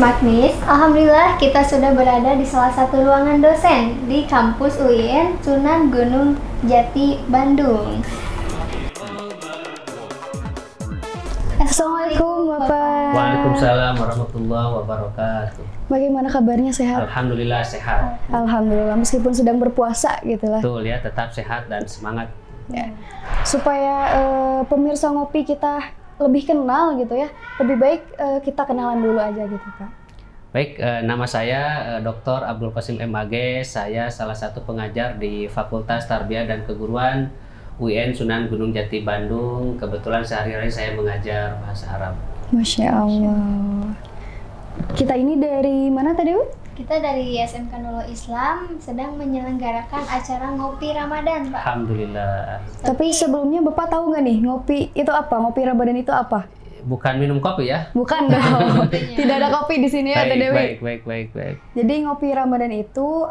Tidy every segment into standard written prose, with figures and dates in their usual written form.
Magnis, alhamdulillah kita sudah berada di salah satu ruangan dosen di kampus UIN Sunan Gunung Jati, Bandung. Assalamualaikum Bapak. Waalaikumsalam warahmatullahi wabarakatuh. Bagaimana kabarnya, sehat? Alhamdulillah sehat. Alhamdulillah, meskipun sedang berpuasa gitu lah. Betul ya, tetap sehat dan semangat. Ya. Supaya pemirsa ngopi kita lebih kenal gitu ya, lebih baik kita kenalan dulu aja gitu Pak. Baik, nama saya Dr. Abdul Qasim MAG. Saya salah satu pengajar di Fakultas Tarbiyah dan Keguruan UIN Sunan Gunung Jati, Bandung. Kebetulan sehari-hari saya mengajar bahasa Arab. Masya Allah. Kita ini dari mana tadi, Bu? Kita dari SMK Nurul Islam sedang menyelenggarakan acara ngopi Ramadan, Pak. Alhamdulillah. Tapi sebelumnya Bapak tahu nggak nih ngopi itu apa? Ngopi Ramadan itu apa? Bukan minum kopi ya? Bukan dong. Tidak ada kopi di sini ya, Teh Dewi. Baik. Jadi ngopi Ramadan itu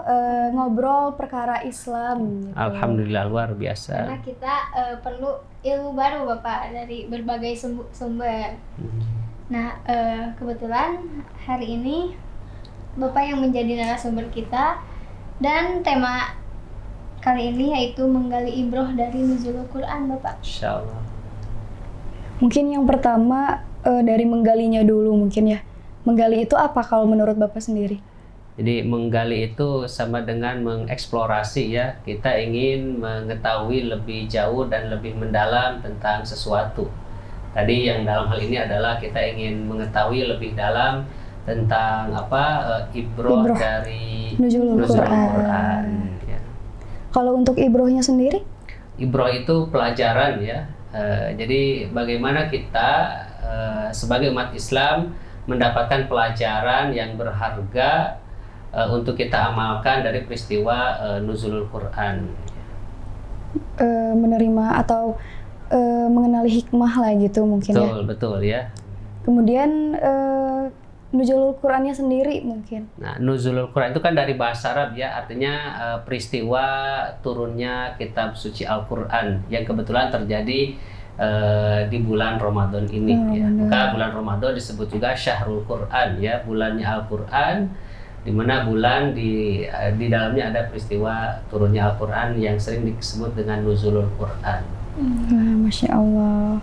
ngobrol perkara Islam. Gitu. Alhamdulillah, luar Karena biasa. kita perlu ilmu baru, Bapak, dari berbagai sumber. Nah, kebetulan hari ini Bapak yang menjadi narasumber kita, dan tema kali ini yaitu menggali ibroh dari nuzulul Quran, Bapak. Insya Allah. Mungkin yang pertama dari menggalinya dulu mungkin ya. Menggali itu apa kalau menurut Bapak sendiri? Jadi menggali itu sama dengan mengeksplorasi ya. Kita ingin mengetahui lebih jauh dan lebih mendalam tentang sesuatu. Tadi yang dalam hal ini adalah kita ingin mengetahui lebih dalam tentang ibroh dari nuzulul Quran. Ya. Kalau untuk ibrohnya sendiri? Ibroh itu pelajaran ya. Jadi bagaimana kita sebagai umat Islam mendapatkan pelajaran yang berharga untuk kita amalkan dari peristiwa nuzulul Quran. Menerima atau mengenali hikmah lah gitu mungkin ya. Betul ya. Kemudian nuzulul Qurannya sendiri mungkin. Nah, nuzulul Quran itu kan dari bahasa Arab ya, artinya peristiwa turunnya kitab suci Al-Quran yang kebetulan terjadi di bulan Ramadan ini ya. Maka bulan Ramadan disebut juga Syahrul Quran ya, bulannya Al-Quran, di mana bulan di dalamnya ada peristiwa turunnya Al-Quran yang sering disebut dengan nuzulul Quran. Masya Allah.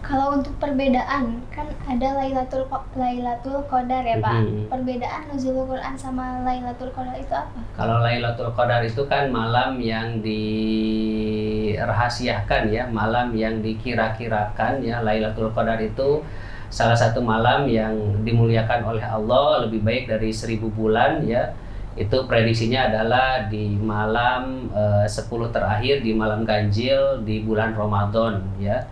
Kalau untuk perbedaan, kan ada Lailatul Qadar ya, Pak. Perbedaan nuzulul Quran sama Lailatul Qadar itu apa? Kalau Lailatul Qadar itu kan malam yang dirahasiakan ya, malam yang dikira-kirakan ya. Lailatul Qadar itu salah satu malam yang dimuliakan oleh Allah, lebih baik dari 1000 bulan ya. Itu prediksinya adalah di malam 10 terakhir, di malam ganjil di bulan Ramadan ya.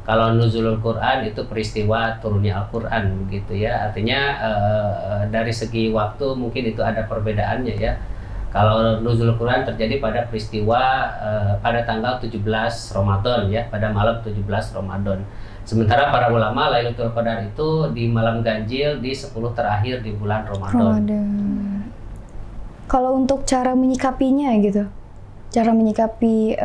Kalau nuzulul Quran itu peristiwa turunnya Al-Quran begitu ya. Artinya dari segi waktu mungkin itu ada perbedaannya ya. Kalau nuzulul Quran terjadi pada peristiwa pada tanggal 17 Ramadan ya, pada malam 17 Ramadan. Sementara para ulama Lailatul Qadar itu di malam ganjil di 10 terakhir di bulan Ramadan. Kalau untuk cara menyikapinya gitu, cara menyikapi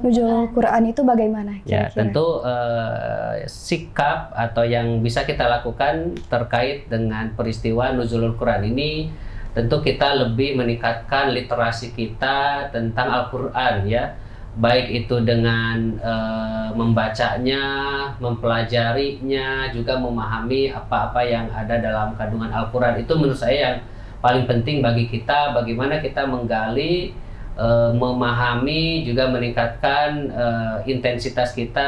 nuzulul Quran itu bagaimana? Ya, tentu sikap atau yang bisa kita lakukan terkait dengan peristiwa nuzulul Quran ini, tentu kita lebih meningkatkan literasi kita tentang Al-Quran ya, baik itu dengan membacanya, mempelajarinya, juga memahami apa-apa yang ada dalam kandungan Al-Quran. Itu menurut saya yang paling penting bagi kita, bagaimana kita menggali, memahami, juga meningkatkan intensitas kita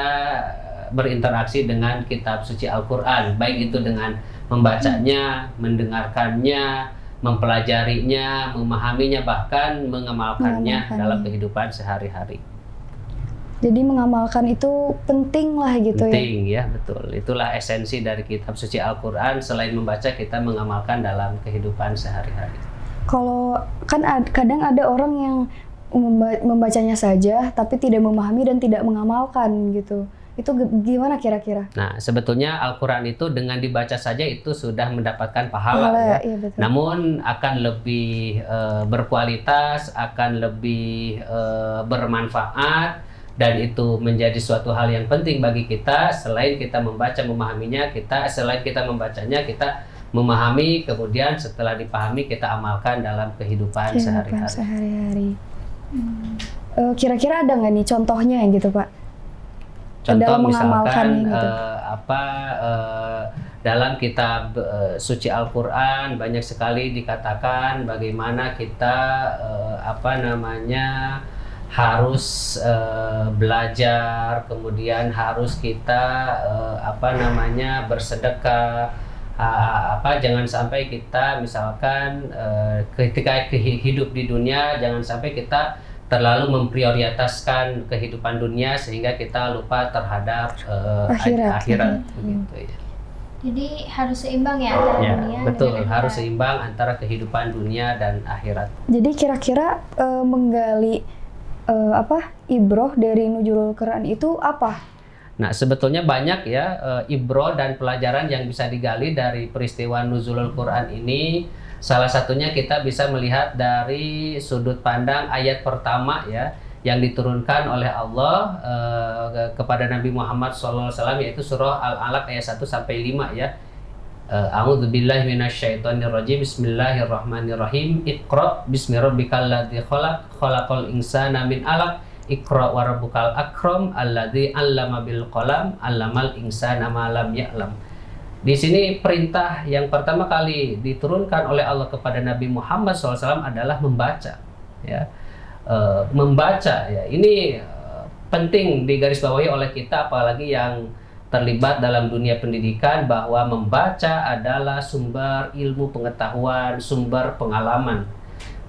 berinteraksi dengan kitab suci Al-Quran, baik itu dengan membacanya, mendengarkannya, mempelajarinya, memahaminya, bahkan mengamalkannya dalam kehidupan sehari-hari. Jadi mengamalkan itu penting lah gitu ya? Penting ya, betul. Itulah esensi dari kitab suci Al-Quran. Selain membaca, kita mengamalkan dalam kehidupan sehari-hari. Kalau kan kadang ada orang yang membacanya saja tapi tidak memahami dan tidak mengamalkan gitu. Itu gimana kira-kira? Nah, sebetulnya Al-Quran itu dengan dibaca saja itu sudah mendapatkan pahala ya. Iya, betul. Namun akan lebih berkualitas, akan lebih bermanfaat, dan itu menjadi suatu hal yang penting bagi kita. Selain kita membaca, memahaminya, selain kita membacanya, kita memahami, kemudian setelah dipahami kita amalkan dalam kehidupan sehari-hari. Kira-kira ada nggak nih contohnya gitu Pak? Contoh dalam misalkan gitu. Dalam kitab suci Al-Quran banyak sekali dikatakan bagaimana kita harus belajar, kemudian harus kita bersedekah. Jangan sampai kita misalkan ketika hidup di dunia jangan sampai kita terlalu memprioritaskan kehidupan dunia sehingga kita lupa terhadap akhirat begitu ya. Jadi harus seimbang ya antara dunia betul, dengan harus akhirat. seimbang antara kehidupan dunia dan akhirat. Jadi kira-kira menggali ibroh dari nuzulul Quran itu apa? Nah, sebetulnya banyak ya ibroh dan pelajaran yang bisa digali dari peristiwa nuzulul Quran ini. Salah satunya kita bisa melihat dari sudut pandang ayat pertama ya yang diturunkan oleh Allah kepada Nabi Muhammad SAW, yaitu surah Al-Alaq ayat 1 sampai 5 ya. A'udzubillahi minasyaitonirrajim. Bismillahirrahmanirrahim. Iqra bismi rabbikal ladzi khalaq, khalaqal insana min 'alaq. Iqra wa rabbukal akram alladzi 'allama bil qalam, 'allamal insana ma lam ya'lam. Di sini perintah yang pertama kali diturunkan oleh Allah kepada Nabi Muhammad SAW adalah membaca ya. Membaca ya, ini penting digarisbawahi oleh kita apalagi yang terlibat dalam dunia pendidikan, bahwa membaca adalah sumber ilmu pengetahuan, sumber pengalaman.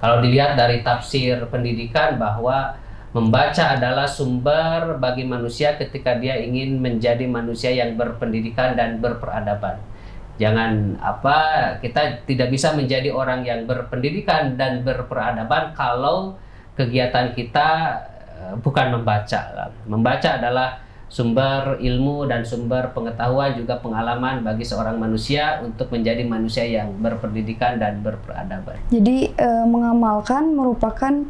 Kalau dilihat dari tafsir pendidikan bahwa membaca adalah sumber bagi manusia ketika dia ingin menjadi manusia yang berpendidikan dan berperadaban. Jangan kita tidak bisa menjadi orang yang berpendidikan dan berperadaban kalau kegiatan kita bukan membaca. Membaca adalah sumber ilmu dan sumber pengetahuan juga pengalaman bagi seorang manusia untuk menjadi manusia yang berpendidikan dan berperadaban. Jadi mengamalkan merupakan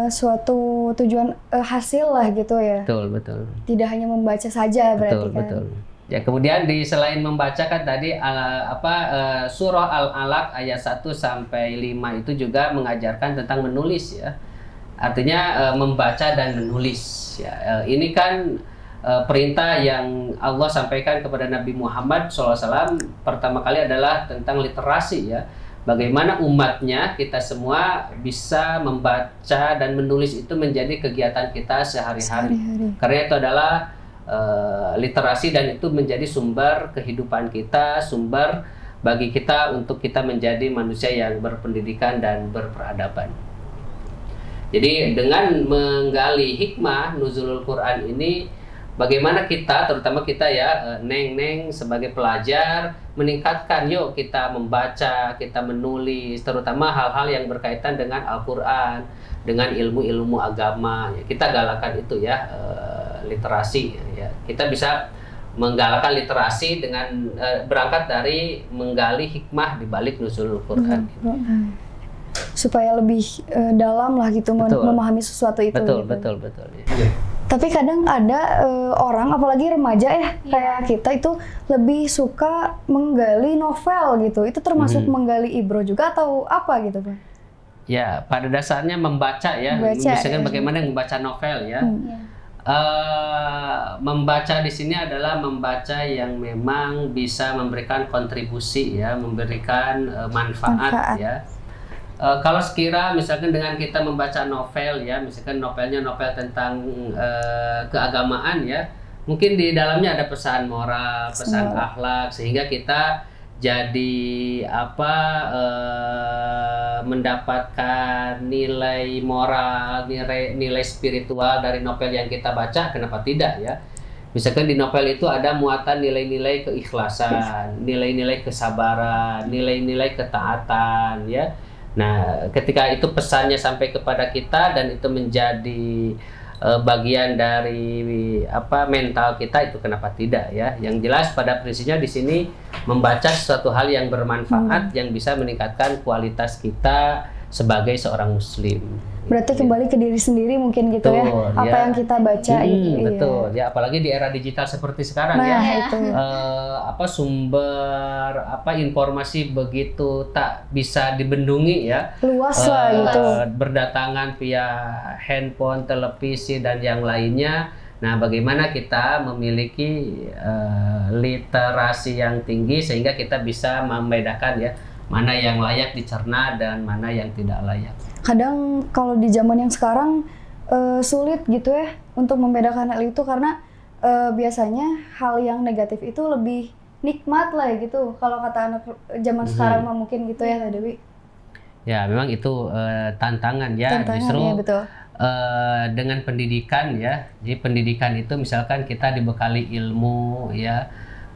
suatu tujuan hasil lah gitu ya. Betul. Tidak hanya membaca saja berarti kan. Betul. Ya, kemudian selain membaca kan tadi surah Al-Alaq ayat 1 sampai 5 itu juga mengajarkan tentang menulis ya. Artinya membaca dan menulis ya. Ini kan perintah yang Allah sampaikan kepada Nabi Muhammad SAW pertama kali adalah tentang literasi ya. Bagaimana umatnya kita semua bisa membaca dan menulis itu menjadi kegiatan kita sehari-hari. Karena itu adalah literasi dan itu menjadi sumber kehidupan kita, sumber bagi kita untuk kita menjadi manusia yang berpendidikan dan berperadaban. Jadi dengan menggali hikmah nuzulul Quran ini, bagaimana kita, terutama kita ya, neng sebagai pelajar, meningkatkan yuk kita membaca, kita menulis, terutama hal-hal yang berkaitan dengan Al-Quran, dengan ilmu-ilmu agama. Ya, kita galakan itu ya, literasi. Ya. Kita bisa menggalakkan literasi dengan berangkat dari menggali hikmah di balik nuzulul Quran. Supaya lebih dalam lah gitu memahami sesuatu itu. Betul. Ya. Tapi kadang ada orang, apalagi remaja ya, kayak kita itu lebih suka menggali novel gitu. Itu termasuk menggali ibroh juga atau apa gitu Pak? Ya, pada dasarnya membaca ya. Misalkan bagaimana membaca novel ya. Membaca di sini adalah membaca yang memang bisa memberikan kontribusi ya, memberikan manfaat ya. Kalau sekira misalkan dengan kita membaca novel ya, misalkan novelnya novel tentang keagamaan ya, mungkin di dalamnya ada pesan moral, pesan akhlak, sehingga kita jadi mendapatkan nilai moral, nilai spiritual dari novel yang kita baca. Kenapa tidak ya? Misalkan di novel itu ada muatan nilai-nilai keikhlasan, nilai-nilai kesabaran, nilai-nilai ketaatan ya. Nah, ketika itu pesannya sampai kepada kita dan itu menjadi bagian dari mental kita, itu kenapa tidak ya? Yang jelas pada prinsipnya di sini membaca sesuatu hal yang bermanfaat yang bisa meningkatkan kualitas kita sebagai seorang muslim. Berarti kembali ke diri sendiri mungkin gitu ya, Betul, apa ya. yang kita baca gitu. Betul, ya apalagi di era digital seperti sekarang Nah, ya. itu. Sumber informasi begitu tak bisa dibendungi ya. Luas lah gitu. Berdatangan via handphone, televisi dan yang lainnya. Nah, bagaimana kita memiliki literasi yang tinggi sehingga kita bisa membedakan ya mana yang layak dicerna dan mana yang tidak layak. Kadang kalau di zaman yang sekarang sulit gitu ya untuk membedakan hal itu karena biasanya hal yang negatif itu lebih nikmat lah ya gitu. Kalau kata anak zaman sekarang mah mungkin gitu ya Teh Dewi. Ya, memang itu tantangan ya. Tantangan, Justru ya, betul. dengan pendidikan ya. Jadi pendidikan itu misalkan kita dibekali ilmu ya.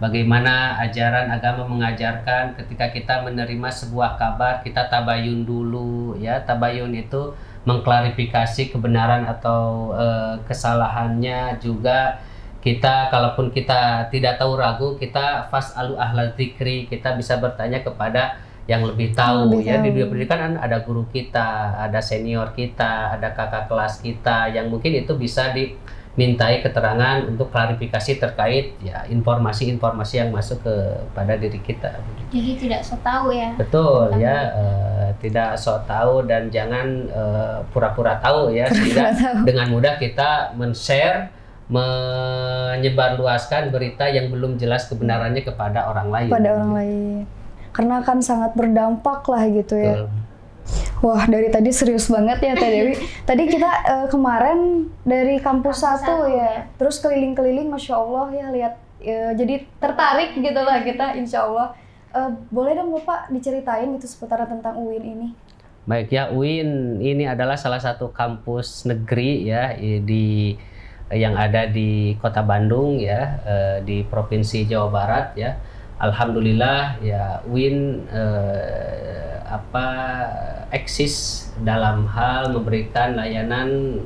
Bagaimana ajaran agama mengajarkan ketika kita menerima sebuah kabar kita tabayun dulu ya. Tabayun itu mengklarifikasi kebenaran atau kesalahannya, juga kita kalaupun kita tidak tahu ragu kita fas'alu ahla dzikri, kita bisa bertanya kepada yang lebih tahu ya. Di dunia pendidikan kan ada guru kita, ada senior kita, ada kakak kelas kita yang mungkin itu bisa dimintai keterangan untuk klarifikasi terkait ya informasi-informasi yang masuk kepada diri kita. Jadi tidak so tahu ya. Betul ya, tidak sok tahu dan jangan pura-pura tahu ya, sehingga dengan mudah kita men-share, menyebarluaskan berita yang belum jelas kebenarannya kepada orang lain. Karena kan sangat berdampak lah gitu ya. Betul. Wah, dari tadi serius banget ya Teh Dewi. Tadi kita kemarin dari kampus 1 ya, terus keliling-keliling, Masya Allah ya, lihat jadi tertarik gitu lah kita, Insya Allah. Boleh dong Bapak diceritain gitu seputaran tentang UIN ini? Baik ya, UIN ini adalah salah satu kampus negeri ya yang ada di Kota Bandung ya, di Provinsi Jawa Barat ya. Alhamdulillah ya, UIN eksis dalam hal memberikan layanan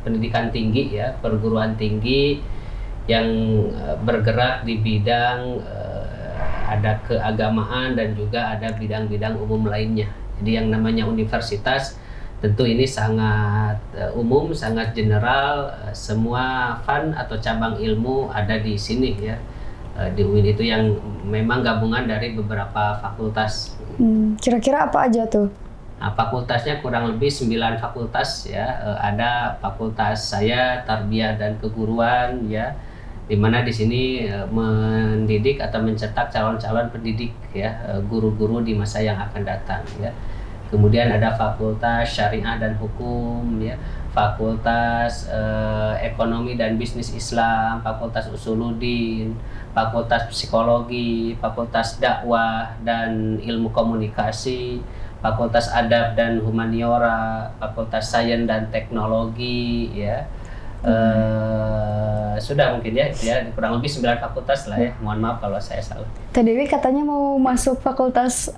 pendidikan tinggi ya, perguruan tinggi yang bergerak di bidang ada keagamaan dan juga ada bidang-bidang umum lainnya. Jadi yang namanya universitas tentu ini sangat umum, sangat general, semua fan atau cabang ilmu ada di sini ya. Di UIN itu yang memang gabungan dari beberapa fakultas. Kira-kira apa aja tuh? Nah, fakultasnya kurang lebih 9 fakultas ya. Ada fakultas saya Tarbiyah dan Keguruan ya, di mana di sini mendidik atau mencetak calon-calon pendidik ya, guru-guru di masa yang akan datang ya. Kemudian ada fakultas Syariah dan Hukum ya, fakultas Ekonomi dan Bisnis Islam, fakultas Usuluddin, fakultas Psikologi, fakultas Dakwah dan Ilmu Komunikasi, fakultas Adab dan Humaniora, fakultas Sains dan Teknologi ya. Sudah mungkin ya kurang lebih 9 fakultas lah ya. Mohon maaf kalau saya salah. Teh Dewi katanya mau masuk fakultas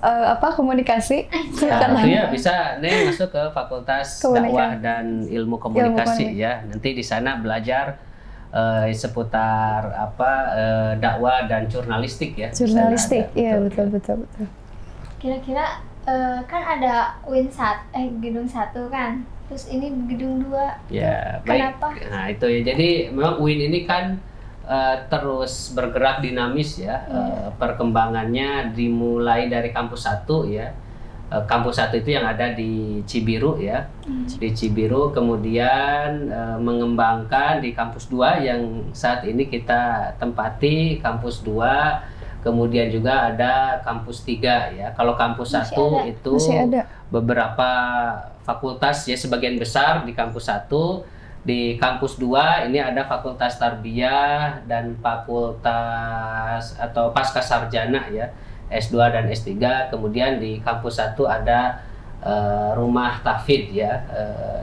komunikasi. Nah, itu ya bisa nih masuk ke fakultas Dakwah dan Ilmu Komunikasi ya. Nanti di sana belajar seputar dakwah dan jurnalistik ya. Jurnalistik, iya betul. Kira-kira kan ada UIN gedung 1 kan, terus ini gedung 2. Ya, baik. Kenapa? Nah itu ya, jadi memang UIN ini kan terus bergerak dinamis ya. Perkembangannya dimulai dari kampus 1 ya. Kampus 1 itu yang ada di Cibiru ya. Di Cibiru, kemudian mengembangkan di kampus 2 yang saat ini kita tempati, kampus 2. Kemudian juga ada kampus 3 ya. Kalau kampus 1 itu beberapa fakultas ya, sebagian besar di kampus 1. Di kampus 2 ini ada fakultas Tarbiyah dan fakultas atau pasca sarjana ya, S2 dan S3. Kemudian di kampus 1 ada rumah tahfidz ya,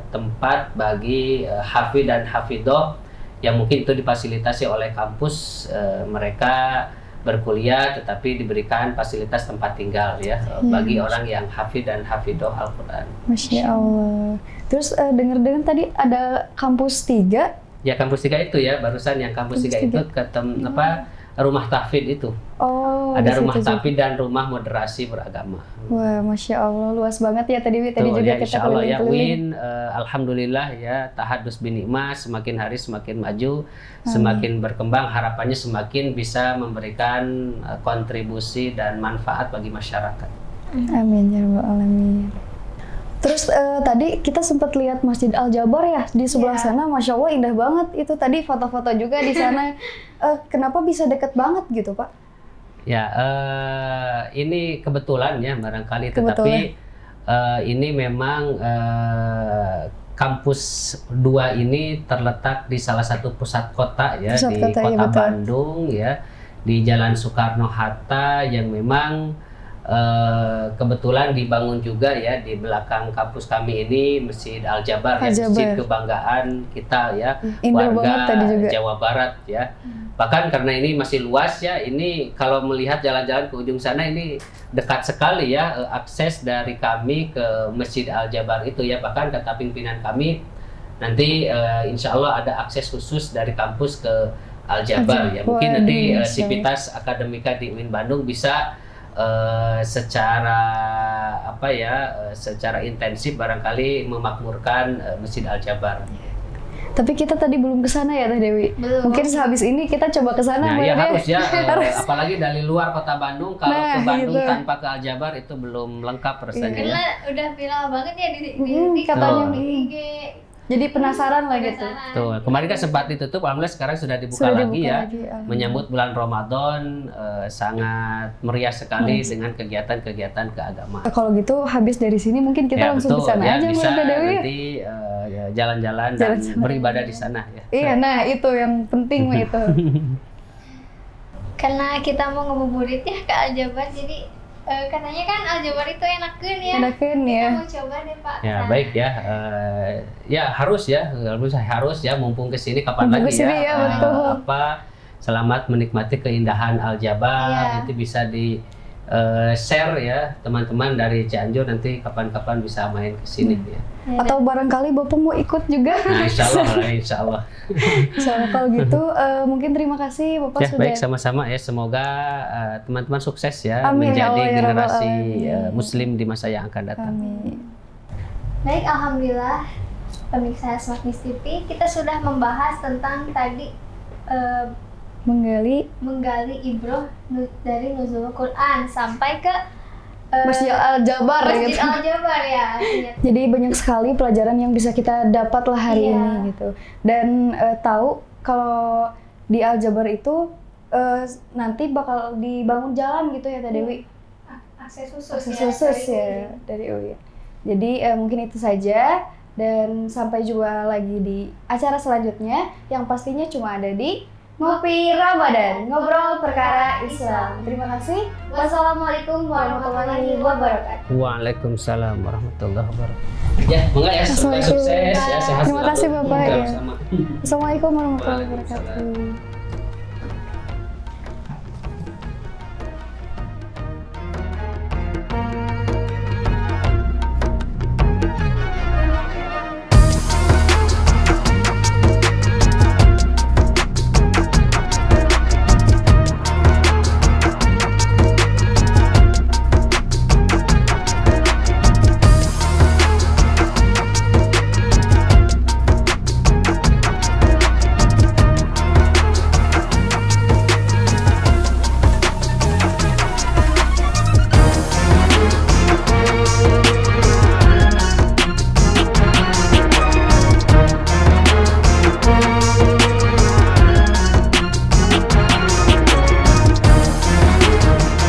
tempat bagi hafidz dan hafidhoh yang mungkin itu difasilitasi oleh kampus, mereka berkuliah tetapi diberikan fasilitas tempat tinggal ya, bagi orang yang hafidz dan hafidhoh Al-Quran. Masya Allah. Terus dengar-dengar tadi ada kampus 3. Ya kampus 3 itu ya, barusan yang kampus 3 itu rumah tahfidz itu. Oh, di Ada rumah situ juga. tahfidz dan rumah moderasi beragama. Wah, Masya Allah, luas banget ya tadi Tuh, juga ya, kita insya Allah ya keliling-keliling. Win, alhamdulillah ya tahadus binikmah semakin hari semakin maju, semakin berkembang, harapannya semakin bisa memberikan kontribusi dan manfaat bagi masyarakat. Amin ya rabbal alamin. Terus tadi kita sempat lihat Masjid Al Jabar ya di sebelah sana, Masya Allah indah banget itu tadi foto-foto juga di sana. Kenapa bisa deket banget gitu Pak? Ya, ini kebetulan ya barangkali, Kebetulan. tetapi ini memang kampus 2 ini terletak di salah satu pusat kota ya, Pusat di kota, ya, kota betul. Bandung ya, di Jalan Soekarno-Hatta yang memang kebetulan dibangun juga ya di belakang kampus kami ini Masjid Al Jabar, ya, masjid kebanggaan kita ya, Indah banget warga tadi juga. Jawa Barat ya. Bahkan karena ini masih luas ya, ini kalau melihat jalan-jalan ke ujung sana ini dekat sekali ya akses dari kami ke Masjid Al Jabar itu ya. Bahkan kata pimpinan kami nanti insya Allah ada akses khusus dari kampus ke Al Jabar ya. Mungkin nanti Sivitas Akademika di UIN Bandung bisa secara apa ya, secara intensif barangkali memakmurkan Masjid Al Jabar. Tapi kita tadi belum ke sana ya Teh Dewi. Belum. Mungkin sehabis ini kita coba ke sana. Nah, ya boleh harus deh? ya, Harus. apalagi dari luar kota Bandung, kalau Nah, ke Bandung gitu. tanpa ke Al Jabar itu belum lengkap rasanya. Karena Ya. udah viral banget ya di TikTok, katanya. di IG. Jadi penasaran lah gitu. Penasaran. Tuh, kemarin kan sempat ditutup, alhamdulillah sekarang sudah dibuka Sudah lagi dibuka ya. lagi, alhamdulillah. Menyambut bulan Ramadan sangat meriah sekali dengan kegiatan-kegiatan keagamaan. Kalau gitu habis dari sini mungkin kita langsung ke sana ya, aja bisa Mbak Teh Dewi. nanti ya, jalan-jalan dan Jalan-jalan. beribadah di sana ya. Iya, nah itu yang penting itu. Karena kita mau ngebuburit ya ke Al Jabar, jadi katanya kan Al Jabar itu enakeun ya. Enakeun ya. Kita mau coba deh Pak. Ya kesana. baik ya, ya harus ya mumpung kesini kapan Mumpung lagi kesini ya, betul. apa selamat menikmati keindahan Al Jabar. Iya. Nanti bisa di share ya teman-teman dari Cianjur, nanti kapan-kapan bisa main kesini ya. Ya, Atau barangkali Bapak mau ikut juga. Nah insya Allah lah, insya Allah. So, kalau gitu mungkin terima kasih Bapak Ya sudah. baik, sama-sama ya, semoga teman-teman sukses ya Amin, ya menjadi Allah, ya Rabbal generasi Alamin. Muslim di masa yang akan datang. Amin. Baik, alhamdulillah pemirsa Smart News TV, kita sudah membahas tentang tadi menggali ibroh dari nuzul Quran sampai ke Masjid Al Jabar Masjid gitu. Al Jabar ya. artinya. Jadi banyak sekali pelajaran yang bisa kita dapat lah hari Iya. ini gitu. Dan tahu kalau di Al Jabar itu nanti bakal dibangun jalan gitu ya Teh Dewi. Akses khusus Akses ya. khusus dari ya dari UI. Jadi mungkin itu saja dan sampai jumpa lagi di acara selanjutnya yang pastinya cuma ada di Ngopi Ramadan, ngobrol perkara Islam. Terima kasih. Wassalamualaikum warahmatullahi wabarakatuh. Waalaikumsalam warahmatullahi wabarakatuh. Ya, semoga ya semoga Assalamualaikum. sukses ya, sehat Terima kasih, selalu. Bapak, ya. Sama-sama. Assalamualaikum warahmatullahi Waalaikumsalam. wabarakatuh.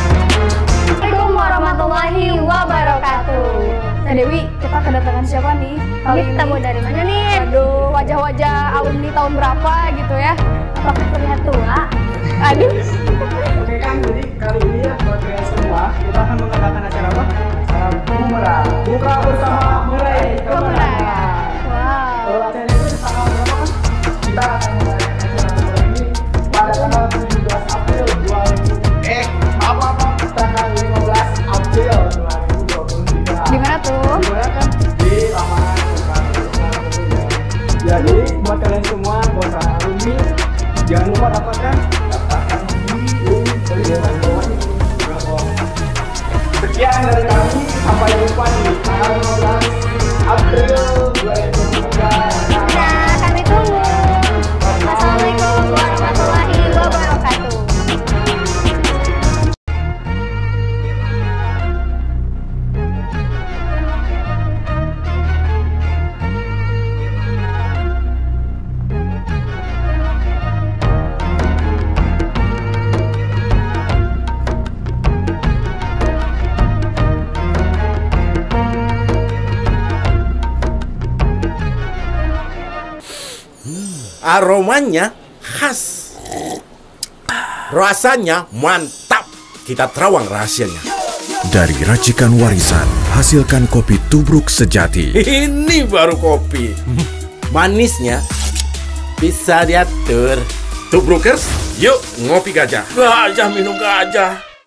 Assalamualaikum warahmatullahi wabarakatuh. Nah Dewi, kita kedatangan siapa nih? Kali ini Tamu dari mana nih? Aduh, wajah-wajah alumni tahun berapa gitu ya? Apakah terlihat tua? Aduh. Oke kan, jadi kali ini ya buat kalian semua kita akan mengadakan acara apa? Acara Umrah. Buka bersama meraih kemenangan. Wow. Kalau acara itu di tanggal berapa kan? Kita akan mengadakan acara Umrah ini pada tanggal 17 April 2000. Tanggal 15 April 2023. Di mana tuh? Di mana kan? Di lapangan Soekarno Hatta. Ya, jadi buat kalian semua, buat para alumni, jangan lupa dapatkan di Sekian dari kami, sampai jumpa di tanggal 15 April 2023. Nah, kami tunggu. Assalamualaikum warahmatullahi wabarakatuh. Aromanya khas, rasanya mantap. Kita terawang rahasianya. Dari racikan warisan, hasilkan kopi tubruk sejati. Ini baru kopi. Manisnya bisa diatur. Tubrukers, yuk ngopi gajah. Gajah minum gajah.